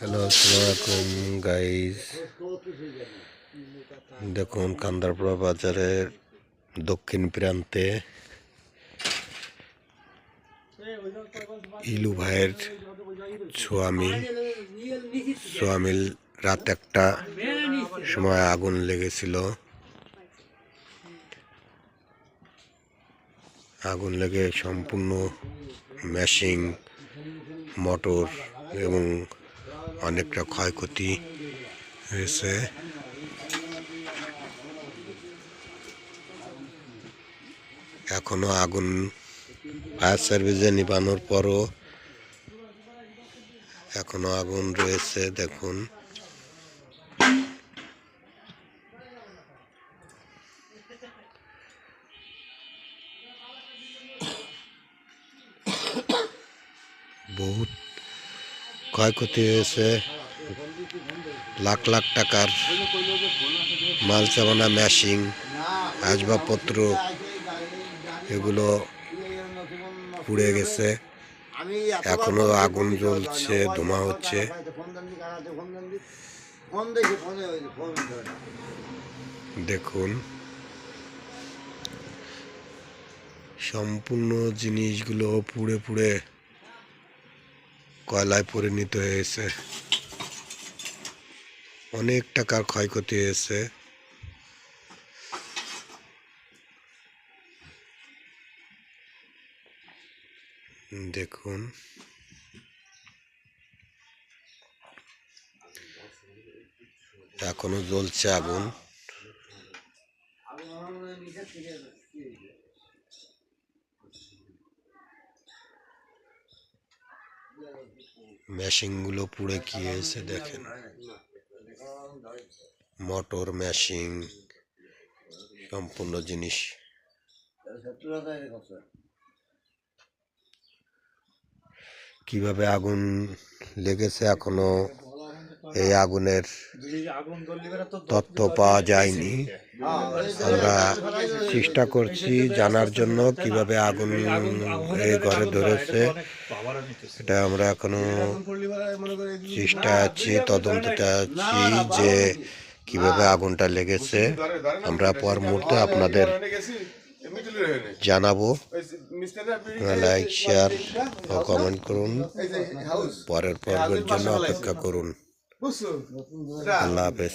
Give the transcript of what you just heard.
Hello, আসসালামু আলাইকুম guys. দেখুন কান্দারপাড়া বাজারের দক্ষিণ প্রান্তে ইলু ভাইয়ের সোয়ামিল রাত একটা সময় আগুন লেগেছিল। আগুন লেগে সম্পূর্ণ মেশিং, মোটর এবং অনেকটা ক্ষয়ক্ষতি হয়েছে। এখনো আগুন ফায়ার সার্ভিসে নিভানোর পরও এখনো আগুন রয়েছে। দেখুন বহুত ক্ষয়ক্ষতি হয়েছে। লাখ লাখ টাকার মাল চাবানা, মেশিং, আসবাবপত্র এগুলো পুড়ে গেছে। এখনো আগুন জ্বলছে, ধোঁয়া হচ্ছে। দেখুন সম্পূর্ণ জিনিসগুলো পুড়ে পুড়ে কয়লায় পরিণত হয়েছে। অনেক টাকার ক্ষয়ক্ষতি হয়েছে। দেখুন এখনো জ্বলছে আগুন। মেশিনগুলো পুড়ে কি হয়েছে দেখেন। মোটর, মেশিন, সম্পূর্ণ জিনিস। কিভাবে আগুন লেগেছে এখনো এই আগুনের তথ্য পাওয়া যায়নি। আমরা চেষ্টা করছি জানার জন্য কিভাবে আগুন এই ঘরে ধরেছে। এটা আমরা এখনো চেষ্টা আছি, তদন্ততে আছি যে কিভাবে আগুনটা লেগেছে। আমরা পর মুহূর্তে আপনাদের জানাবো। লাইক, শেয়ার ও কমেন্ট করুন। পরের পর্বের জন্য অপেক্ষা করুন। আল্লাহ হাফেজ।